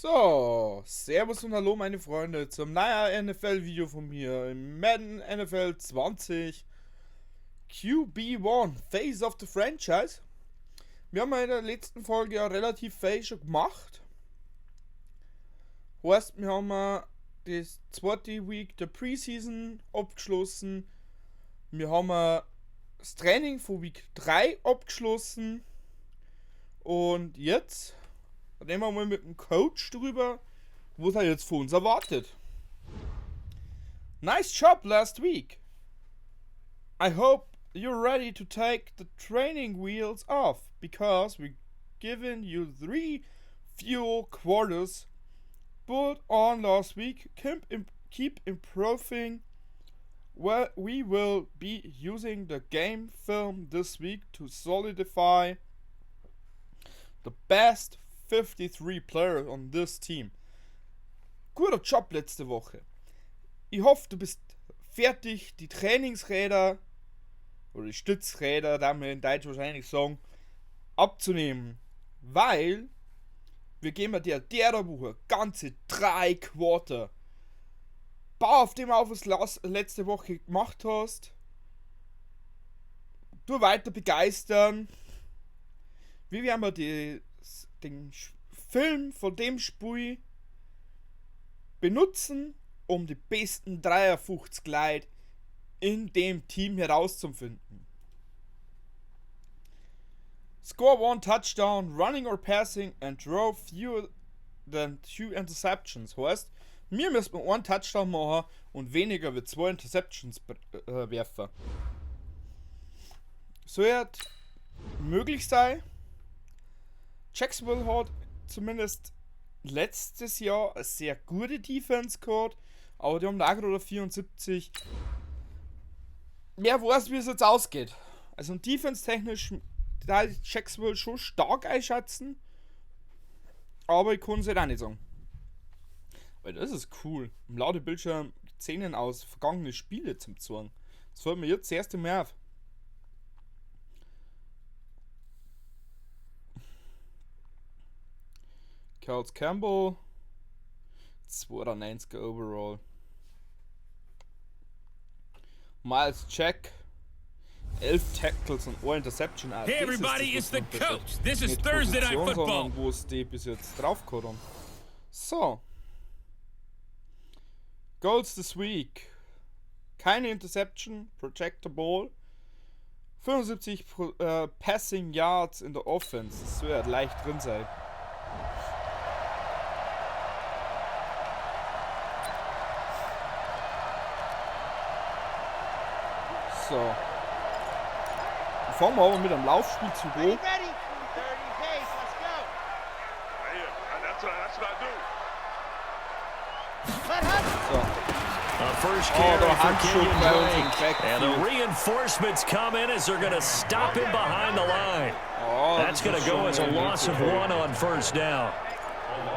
So, Servus und Hallo meine Freunde zum neuen NFL-Video von mir im Madden NFL 20 QB1 Face of the Franchise. Wir haben in der letzten Folge ja relativ viel schon gemacht. Heißt, wir haben das zweite Week der Preseason abgeschlossen. Wir haben das Training von Week 3 abgeschlossen. Und jetzt reden wir mal mit dem Coach drüber, was er jetzt von uns erwartet. Nice job last week. I hope you're ready to take the training wheels off, because we're giving you 3 fuel quarters put on last week. Keep improving. Well, we will be using the game film this week to solidify the best 53 Player on this team. Guter Job letzte Woche. Ich hoffe, du bist fertig, die Trainingsräder oder die Stützräder, da wir in Deutsch wahrscheinlich sagen, abzunehmen. Weil wir geben dir der Woche ganze 3 Quarter. Bau auf dem auf, was du letzte Woche gemacht hast. Du weiter begeistern. Wie werden wir den Film von dem Spiel benutzen, um die besten 53 Leute in dem Team herauszufinden. Score 1 touchdown, running or passing and throw fewer than 2 interceptions. Heißt, wir müssen 1 Touchdown machen und weniger wie 2 Interceptions werfen. So wird möglich sein. Jacksonville hat zumindest letztes Jahr eine sehr gute Defense gehabt, aber die haben da gerade 74. Wer weiß, wie es jetzt ausgeht. Also defense-technisch, da ist Jacksonville schon stark einschätzen, aber ich kann es halt auch nicht sagen. Weil das ist cool. Im lauten Bildschirm Szenen aus vergangenen Spiele zum Zeigen. Das fällt mir jetzt das erste Mal auf. Carlos Campbell, 92er Overall. Miles Jack, 11 Tackles und 1 Interception. Hey everybody, it's the coach. This is Thursday Night Football. Wo es die bis jetzt drauf kommen. So. Goals this week. Keine Interception, protect the ball. 75 Passing Yards in der Offense. Das wird leicht drin sein. So. Fangen wir aber mit einem Laufspiel zu go. First carry for Kenyon Drake, and the reinforcements come in as they're going to stop him behind the line. That's going to go as a loss of 1 on first down.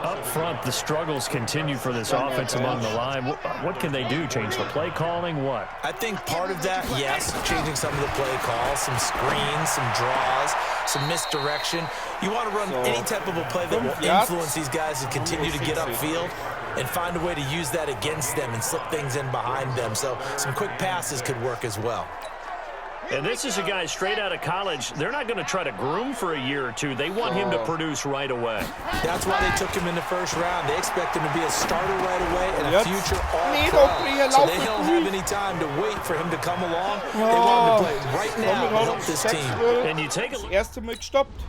Up front, the struggles continue for this offense among the line. What can they do? Change the play calling? What? I think part of that, yes, changing some of the play calls, some screens, some draws, some misdirection. You want to run any type of a play that will influence these guys to continue to get upfield and find a way to use that against them and slip things in behind them. So some quick passes could work as well. And this is a guy straight out of college. They're not going to try to groom for a year or two. They want him to produce right away. That's why they took him in the first round. They expect him to be a starter right away and a future all-pro. So they don't have any time to wait for him to come along. They want him to play right now to help this team. And you take a look. Erste Mal gestoppt.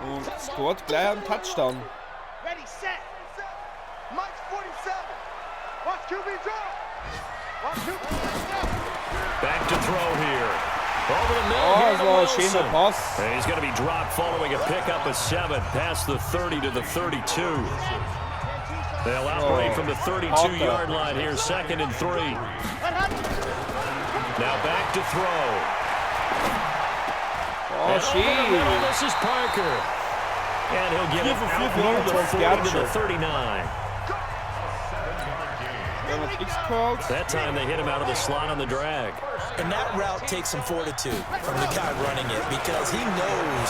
Und scored gleich einen Touchdown. Ready, set. Mike's 47. Watch QB draw. Back to throw here. Over the middle here to Wilson. And he's going to be dropped following a pickup of 7 past the 30 to the 32. They'll operate from the 32-yard line here, 2nd and 3. Now back to throw. This is Parker. And he'll get it out near the 40 to the 39. That time they hit him out of the slot on the drag. And that route takes some fortitude from the guy running it, because he knows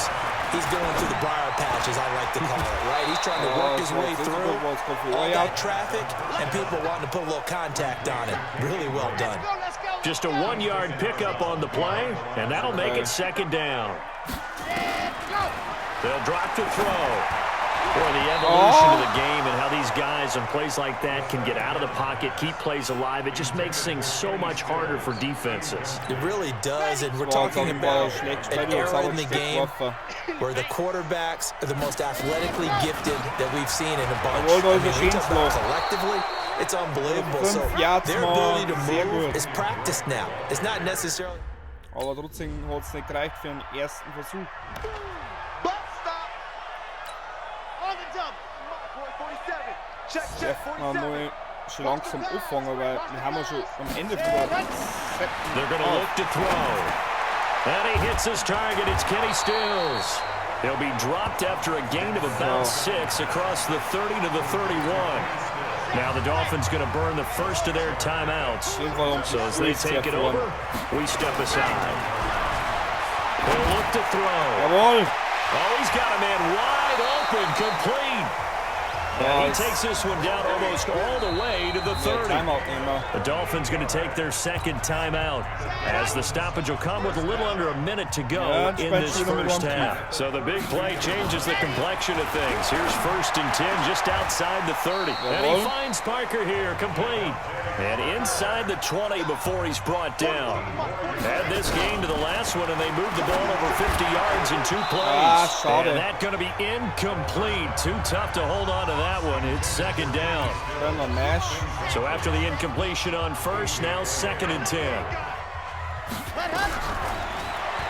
He's going through the briar patch, as I like to call it, right? He's trying to work his way through all that traffic and people wanting to put a little contact on it. Really well done. Just a 1-yard pickup on the play, and that'll make it second down. They'll drop to throw. Boy, the evolution of the game and how these guys in plays like that can get out of the pocket, keep plays alive, it just makes things so much harder for defenses. It really does, and we're talking about an era in the game where the quarterbacks are the most athletically gifted that we've seen in a bunch. I mean, we talk about collectively, it's unbelievable. So their ability to move is practiced now. It's not necessarily... Aber trotzdem hat es nicht gereicht für den ersten Versuch. Man muss schon langsam auffangen, weil wir haben ja schon am Ende von der They're going to look to throw. And he hits his target. It's Kenny Stills. He'll be dropped after a gain of about 6 across the 30 to the 31. Now the Dolphins going to burn the first of their timeouts. So as they take it over, we step aside. They'll look to throw. Jawohl. Oh, he's got a man wide open, complete. And he takes this one down almost all the way to the 30. The Dolphins going to take their second timeout as the stoppage will come with a little under a minute to go in this first half. So the big play changes the complexion of things. Here's 1st and 10 just outside the 30. And he finds Parker here, complete. And inside the 20 before he's brought down. Had this game to the last one, and they moved the ball over 50 yards in 2 plays. And that's going to be incomplete. Too tough to hold on to that one. It's second down. So after the incompletion on first, now 2nd and 10.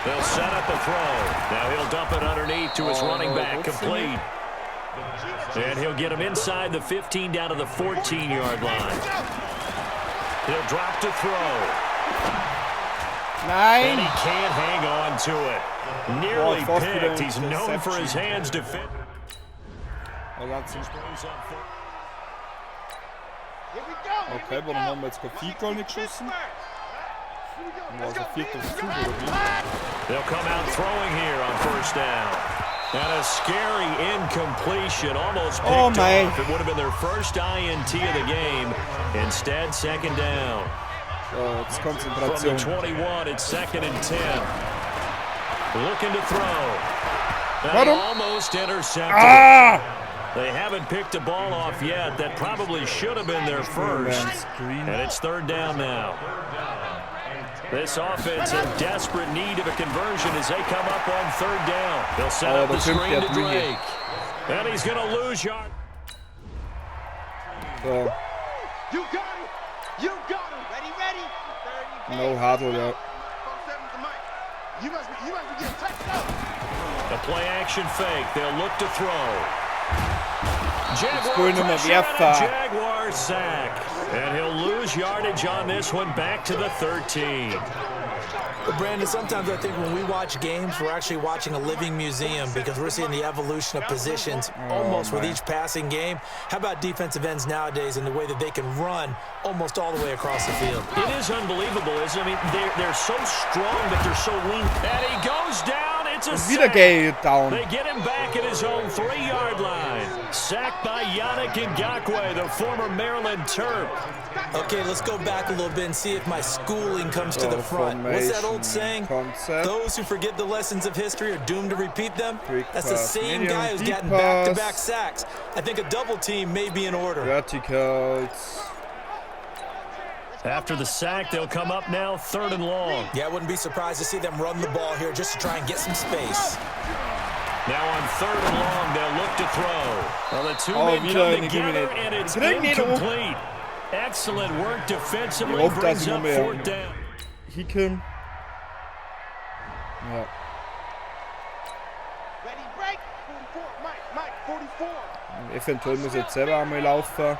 They'll set up a throw. Now he'll dump it underneath to his running back, complete. And he'll get him inside the 15 down to the 14-yard line. He'll drop to throw. And he can't hang on to it. Nearly picked. He's known for his hands defend. Okay, warum haben wir jetzt kein Field-Goal nicht geschossen? War es ein 4. Versuch oder wie? They'll come out throwing here on 1st down. And a scary incompletion, almost picked off. It would have been their first INT of the game. Instead, 2nd down. From the 21, it's 2nd and 10. Looking to throw. And almost intercepted. They haven't picked a ball off yet. That probably should have been their first. And it's 3rd down now. This offense in desperate need of a conversion as they come up on 3rd down. They'll set up the screen to Drake. And he's going to lose yard. You got it. You got him. Ready. No huddle, yeah. You must be getting touched up. The play action fake. They'll look to throw. Jaguar sack. And he'll lose yardage on this one back to the 13. Well, Brandon, sometimes I think when we watch games, we're actually watching a living museum because we're seeing the evolution of positions almost with each passing game. How about defensive ends nowadays and the way that they can run almost all the way across the field? It is unbelievable, isn't it? I mean, they're so strong, but they're so lean. And he goes down. It's a sack. They get him back at his own 3-yard line. Sacked by Yannick Ngakoue, the former Maryland Terp. Okay, let's go back a little bit and see if my schooling comes to the front. What's that old saying? Those who forget the lessons of history are doomed to repeat them. That's the same guy who's gotten back-to-back sacks. I think a double team may be in order. Verticals. After the sack, they'll come up now 3rd and long. Yeah, I wouldn't be surprised to see them run the ball here just to try and get some space. Now on 3rd and long, they'll look to throw. Well, the two men come together, and it's incomplete. Excellent work defensively, brings up 4th down. Hicken. Ja. Ready, break. 44, Mike, 44. Eventuell muss jetzt selber einmal laufen.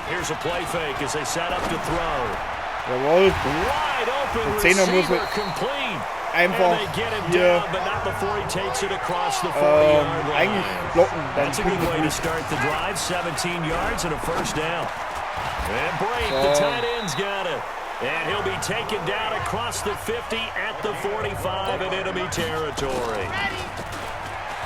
Here's a play fake as they set up to throw. Jawohl. Wide open Zehner muss complete. einfach hier eigentlich blocken. That's a good way to start the drive. 17 yards and a 1st down. And Brake, the tight end's got it. And he'll be taken down across the 50 at the 45 in enemy territory.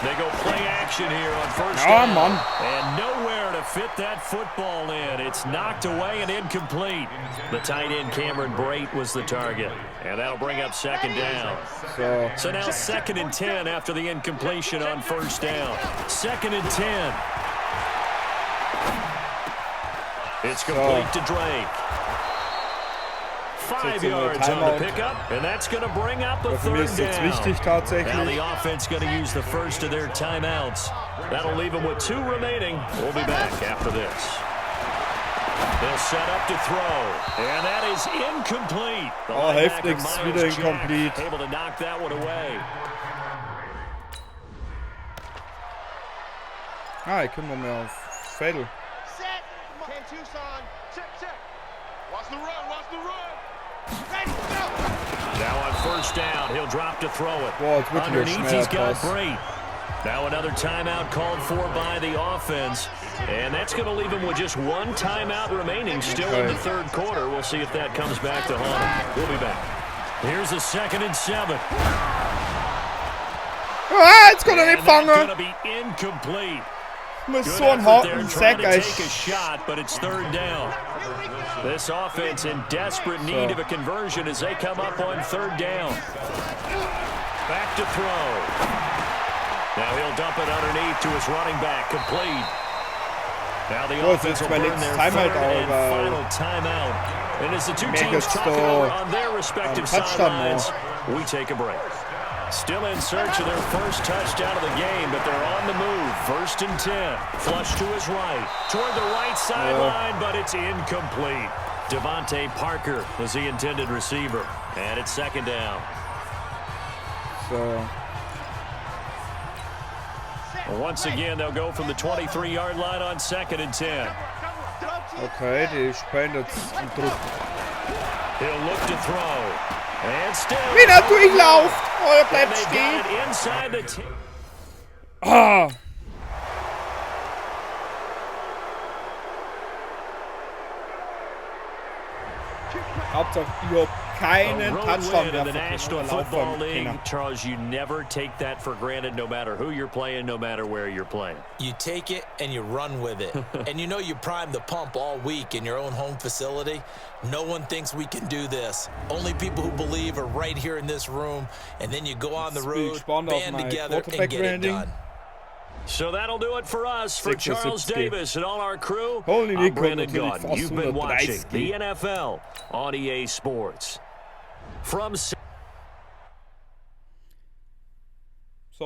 They go play action here on first down. Mann. And nowhere to fit that football in. It's knocked away and incomplete. The tight end Cameron Brate was the target. And that'll bring up second down. So now 2nd and 10 after the incompletion on first down. 2nd and 10. It's complete to Drake. 5 yards on the pickup, and that's going to bring up a third down. Now the offense going to use the first of their timeouts. That'll leave them with 2 remaining. We'll be back after this. They'll set up to throw, and that is incomplete. Oh, heftig's wieder incomplete. Able to knock that one away. Ah, ich komme mehr auf Fädel. Set. 10 Tucson. Check, check. Watch the run, watch the run. Now on first down, he'll drop to throw it. Boah, underneath, he's got Brate. Now another timeout called for by the offense. And that's going to leave him with just 1 timeout remaining still in the third quarter. We'll see if that comes back to haunt him. We'll be back. Here's a 2nd and 7. Ah, jetzt kann er nicht fangen. That's going to be incomplete. Mit so einem harten Sack, take a shot, but it's third down. This offense in desperate need of a conversion as they come up on third down. Back to throw. Now he'll dump it underneath to his running back, complete. Now the offense will burn their third and final timeout. And as the two teams talk it over on their respective sidelines, we take a break. Still in search of their first touchdown of the game, but they're on the move. 1st and 10. Flush to his right. Toward the right sideline, but it's incomplete. Devontae Parker is the intended receiver. And it's 2nd down. Once again, they'll go from the 23-yard line on 2nd and 10. Okay, die spielen jetzt im Druck. He'll look to throw. And still. Wieder durchlauft! Oh, er bleibt stehen. Ah! Hauptsache überhaupt keinen Touchdown in the National Football League, Charles, you never take that for granted no matter who you're playing, no matter where you're playing. You take it and you run with it. And you know you primed the pump all week in your own home facility. No one thinks we can do this. Only people who believe are right here in this room. And then you go on the road, band together, and get it done. So that'll do it for us. For Charles Davis and all our crew, Holy I'm Brandon Gaudin. You've been watching the NFL on EA Sports. From so,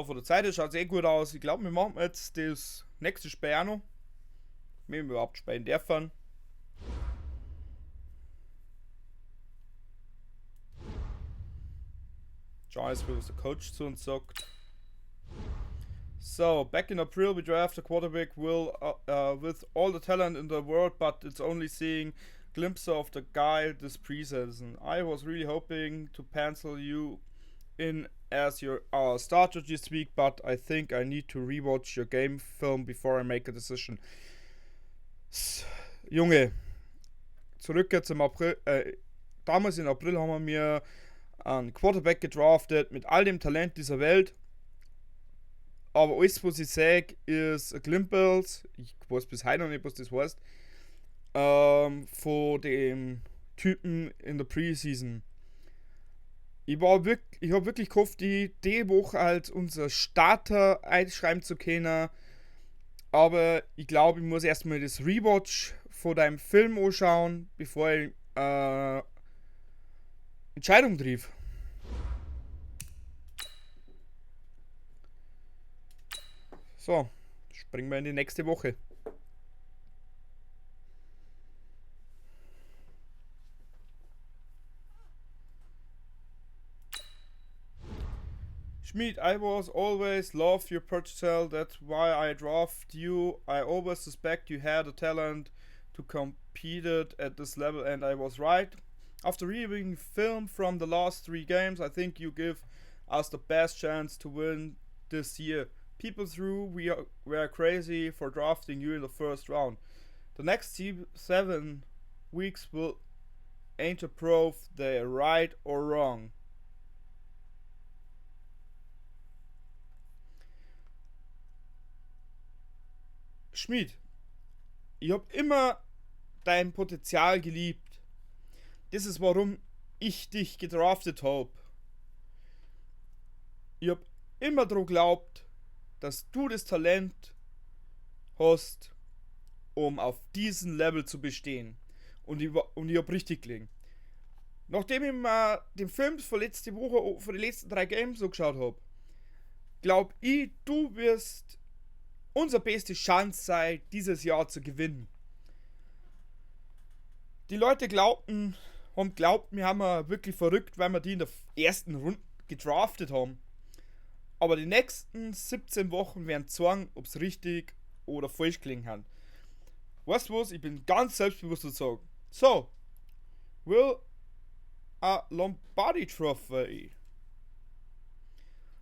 von der Zeit schaut es eh gut aus. Ich glaube, wir machen jetzt das nächste Spiel auch noch. Wenn wir überhaupt spielen dürfen. Schauen jetzt, was der Coach zu uns sagt. So, back in April we draft a quarterback with all the talent in the world, but it's only seeing glimpses of the guy this preseason. I was really hoping to pencil you in as our starter this week, but I think I need to rewatch your game film before I make a decision. Junge, zurück jetzt im April. Damals in April haben wir einen Quarterback gedraftet mit all dem Talent dieser Welt. Aber alles, was ich sage, ist Glimpels. Ich weiß bis heute noch nicht, was das heißt. Von dem Typen in der Preseason. Ich habe wirklich gehofft, die Woche als unser Starter einschreiben zu können. Aber ich glaube, ich muss erstmal das Rewatch von deinem Film anschauen, bevor ich Entscheidung triff. So, springen wir in die nächste Woche. Schmied, I was always love your portrayal. That's why I draft you. I always suspect you had the talent to compete at this level, and I was right. After reviewing film from the last 3 games, I think you give us the best chance to win this year. People were crazy for drafting you in the first round. The next 7 weeks will ain't a proof they're right or wrong. Schmied, ich hab immer dein Potenzial geliebt. Das ist warum ich dich gedraftet hab. Ich hab immer daran geglaubt, dass du das Talent hast, um auf diesem Level zu bestehen. Und ich hab richtig gelegen. Nachdem ich mir den Film von letzte Woche, von den letzten 3 Games so geschaut habe, glaub ich, du wirst unsere beste Chance sein, dieses Jahr zu gewinnen. Die Leute haben glaubt, wir haben wirklich verrückt, weil wir die in der ersten Runde gedraftet haben. Aber die nächsten 17 Wochen werden zeigen, ob es richtig oder falsch klingen kann. Weißt du was? Ich bin ganz selbstbewusst zu sagen. So, will a Lombardi Trophy,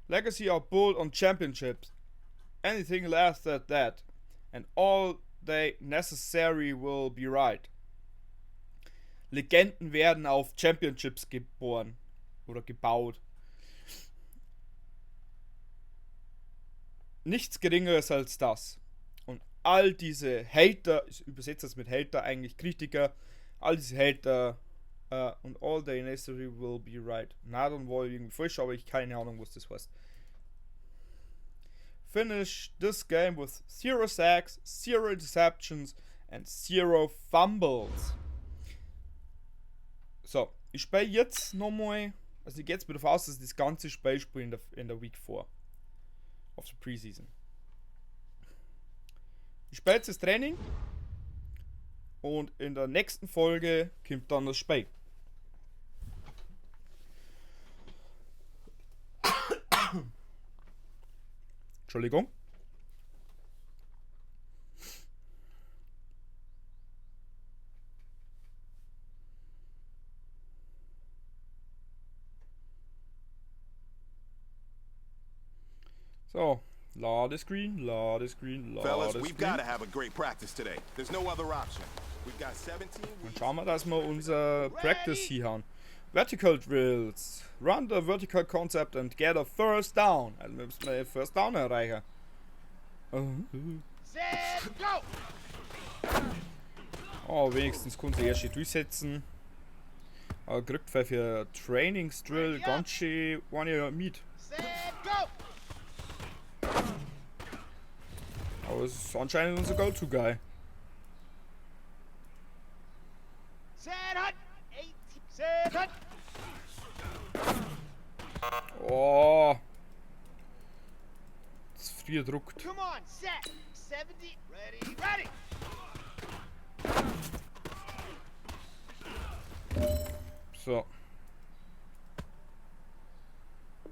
Legacy or Bowl on Championships, anything less than that, and all they necessary will be right. Legenden werden auf Championships geboren oder gebaut. Nichts Geringeres als das. Und all diese Hater, ich übersetze das mit Hater, eigentlich Kritiker, all diese Hater und all the necessary will be right. Na, dann war ich irgendwie falsch, aber ich keine Ahnung, was das heißt. Finish this game with 0 sacks, 0 interceptions and 0 fumbles. So, ich spiele jetzt nochmal, also ich gehe jetzt davon aus, dass ich das ganze Spiel spiele in der Week 4 of the Preseason. Ich spiele jetzt das Training und in der nächsten Folge kommt dann das Spiel. Entschuldigung. So, Ladescreen. Fellas, we've got to have a great practice today. There's no other option. We've got 17 Dann schauen wir, dass wir unser Practice hier haben. Vertical Drills. Run the vertical concept and get a first down. Also wir müssen einen First Down erreichen. Set, go! Oh, wenigstens konnte er erst durchsetzen. Aber kriegt für Trainingsdrill ganz schön eine mit. Set, go! Aber es ist anscheinend unser Go-To-Guy. Set, hut! 18, set, hut! Oh. Das ist viel druckt. Come on, set! 70, ready, ready! So.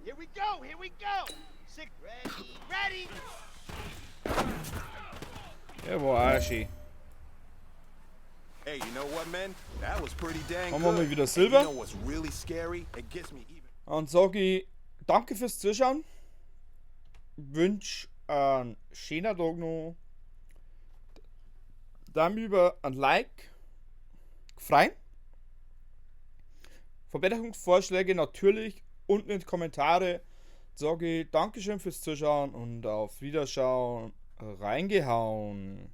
Here we go, here we go! 6, ready, ready! Der war auch schön. Hey, you know what, man? That was pretty dang Haben wir mal good. wieder And Silber. you know what's really scary? It gets me even. Und sage ich danke fürs Zuschauen. Wünsche einen schönen Tag noch. Dann über ein Like. Freuen. Verbesserungsvorschläge natürlich unten in die Kommentare. Sage ich Dankeschön fürs Zuschauen und auf Wiederschauen. Reingehauen.